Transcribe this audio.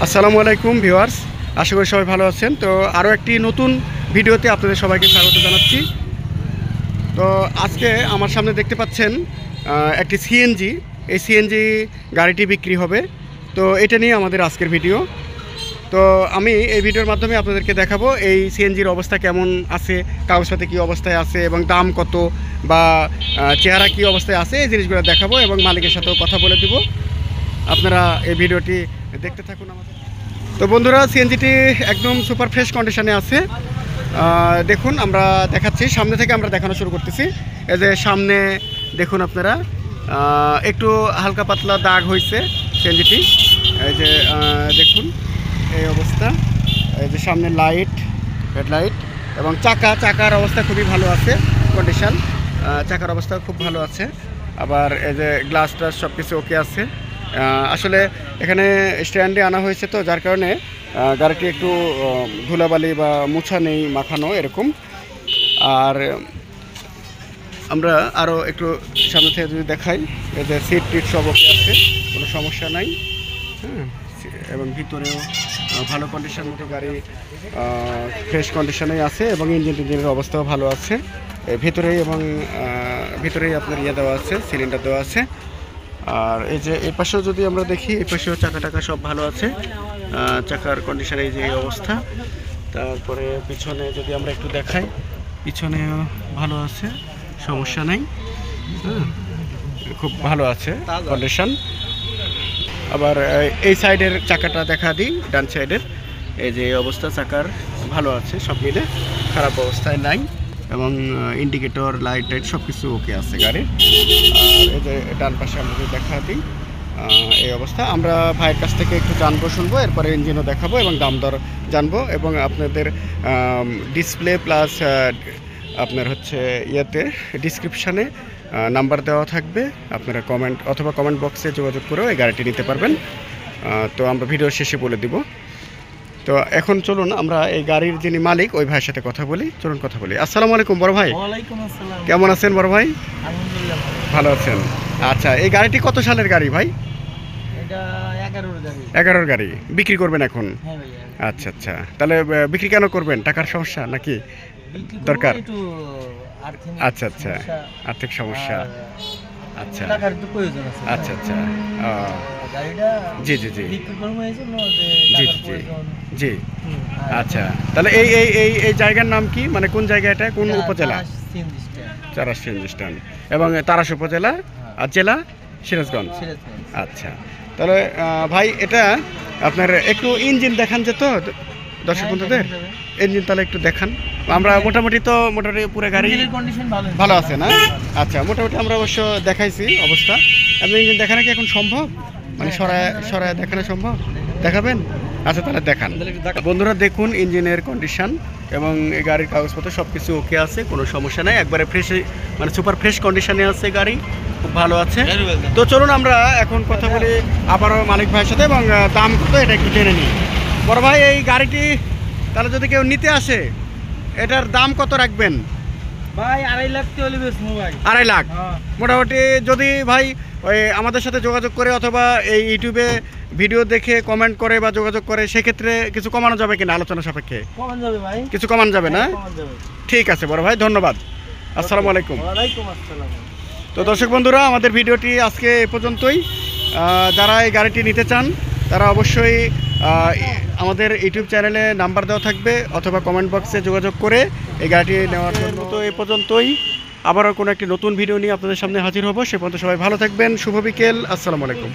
আসসালামু আলাইকুম ভিউয়ার্স, আশা করি সবাই ভালো আছেন। তো আরও একটি নতুন ভিডিওতে আপনাদের সবাইকে স্বাগত জানাচ্ছি। তো আজকে আমার সামনে দেখতে পাচ্ছেন একটি সিএনজি। এই সিএনজি গাড়িটি বিক্রি হবে। তো এটা নিয়ে আমাদের আজকের ভিডিও। তো আমি এই ভিডিওর মাধ্যমে আপনাদেরকে দেখাবো এই সিএনজির অবস্থা কেমন আছে, কাগজপাতি কী অবস্থায় আছে এবং দাম কত বা চেহারা কী অবস্থায় আছে, এই জিনিসগুলো দেখাবো এবং মালিকের সাথেও কথা বলে দিব। আপনারা এই ভিডিওটি দেখতে থাকুন আমাদের। তো বন্ধুরা, সিএনজিটি একদম সুপার ফ্রেশ কন্ডিশনে আছে। দেখুন, আমরা দেখাচ্ছি সামনে থেকে, আমরা দেখানো শুরু করতেছি। এই যে সামনে দেখুন আপনারা, একটু হালকা পাতলা দাগ হয়েছে সিএনজিটি। এই যে দেখুন এই অবস্থা। এই যে সামনে লাইট, হেডলাইট এবং চাকার অবস্থা খুবই ভালো আছে, কন্ডিশন। চাকার অবস্থা খুব ভালো আছে। আবার এই যে গ্লাস টাস সব কিছু ওকে আছে। আসলে এখানে স্ট্যান্ডে আনা হয়েছে, তো যার কারণে গাড়িটি একটু ধুলাবালি বা মোছা নেই, মাখানো এরকম। আর আমরা আরও একটু সামনে থেকে যদি দেখাই, এই যে সিট টিট সব ওকে আছে, কোনো সমস্যা নাই। হ্যাঁ, এবং ভিতরেও ভালো কন্ডিশন মতো গাড়ি ফ্রেশ কন্ডিশনেই আছে এবং ইঞ্জিনের অবস্থাও ভালো আছে। ভিতরেই আপনার ইয়ে দেওয়া আছে, সিলিন্ডার দেওয়া আছে। আর এই যে এই পাশেও যদি আমরা দেখি, এই পাশেও চাকা সব ভালো আছে, চাকার কন্ডিশন এই যে এই অবস্থা। তারপরে পিছনে যদি আমরা একটু দেখাই, পিছনেও ভালো আছে, সমস্যা নাই। হ্যাঁ, খুব ভালো আছে কন্ডিশন। আবার এই সাইডের চাকাটা দেখা দিই, ডান সাইডের এই যে অবস্থা, চাকার ভালো আছে, সব মিলে খারাপ অবস্থায় নাই। এবং ইন্ডিকেটর, লাইট টাইট সব কিছু ওকে আছে গাড়ির। আর এই যে ডান পাশে আমরা যদি দেখা দিই, এই অবস্থা। আমরা ভাইয়ের কাছ থেকে একটু জানবো, শুনবো, এরপরে ইঞ্জিনও দেখাবো এবং দাম দর জানবো। এবং আপনাদের ডিসপ্লে প্লাস আপনার হচ্ছে ইয়েতে ডিসক্রিপশানে নাম্বার দেওয়া থাকবে, আপনারা কমেন্ট বক্সে যোগাযোগ করেও এই গাড়িটি নিতে পারবেন। তো আমরা ভিডিও শেষে বলে দিব। তো এখন চলুন আমরা এই গাড়ির যিনি মালিক ওই ভাইয়ের সাথে কথা বলি। চলুন কথা বলি। আসসালামু আলাইকুম বড় ভাই। ওয়ালাইকুম আসসালাম। কেমন আছেন বড় ভাই? আলহামদুলিল্লাহ ভালো আছেন। আচ্ছা, এই গাড়িটি কত সালের গাড়ি ভাই? এটা 11 গাড়ি। 11 গাড়ি বিক্রি করবেন এখন? হ্যাঁ ভাই। আচ্ছা, তাহলে বিক্রি কেন করবেন? টাকার সমস্যা নাকি দরকার? একটু আচ্ছা, আর্থিক সমস্যা। আচ্ছা, টাকার একটু প্রয়োজন আছে। আচ্ছা। গাড়িটা জি বিক্রি করব এই জন্য জি জি। আচ্ছা, তাহলে এই জায়গার নাম কি, মানে কোন জায়গা, এটা কোন উপজেলা? চারাস সিএনজি স্ট্যান্ড এবং তারাস উপজেলা, আর জেলা সিরাজগঞ্জ। আচ্ছা, তাহলে ভাই এটা আপনার একটু ইঞ্জিন দেখান যেত দর্শক বন্ধুদের। ইঞ্জিন তাহলে একটু দেখান। আমরা মোটামুটি পুরো গাড়ি ভালো আছে না? আচ্ছা, মোটামুটি আমরা অবশ্য দেখাইছি অবস্থা। আপনি ইঞ্জিন দেখানো কি এখন সম্ভব, মানে সরায় দেখানো সম্ভব? দেখাবেন? আচ্ছা, তাহলে দেখান। বন্ধুরা দেখুন ইঞ্জিনের কন্ডিশন এবং এই গাড়ির কাগজপত্র সব কিছু ওকে আছে, কোনো সমস্যা নাই, একবারে ফ্রেশ, মানে সুপার ফ্রেশ কন্ডিশনে আছে গাড়ি, খুব ভালো আছে। তো চলুন আমরা এখন কথা বলি আবারও মালিক ভাইয়ের সাথে এবং দাম কত এটা একটু জেনে নিই। বড় ভাই, এই গাড়িটি তাহলে যদি কেউ নিতে আসে, এটার দাম কত রাখবেন ভাই? 2.5 লাখ তো হলে বেশ ভাই। 2.5 লাখ মোটামুটি। যদি ভাই ওই আমাদের সাথে যোগাযোগ করে অথবা এই ইউটিউবে ভিডিও দেখে কমেন্ট করে বা যোগাযোগ করে, সেক্ষেত্রে কিছু কমানো যাবে কিনা আলোচনা সাপেক্ষে? কমান যাবে ভাই, কিছু কমান যাবে না? ঠিক আছে বড় ভাই, ধন্যবাদ। আসসালামু আলাইকুম। ওয়ালাইকুম আসসালাম। তো দর্শক বন্ধুরা, আমাদের ভিডিওটি আজকে এ পর্যন্তই। যারা এই গাড়িটি নিতে চান তারা অবশ্যই আমাদের ইউটিউব চ্যানেলে নাম্বার দেওয়া থাকবে অথবা কমেন্ট বক্সে যোগাযোগ করে এই গাড়িটি নেওয়ার জন্য। তো এ পর্যন্তই, আবারও কোনো একটি নতুন ভিডিও নিয়ে আপনাদের সামনে হাজির হব। সে পর্যন্ত সবাই ভালো থাকবেন। শুভ বিকেল। আসসালামু আলাইকুম।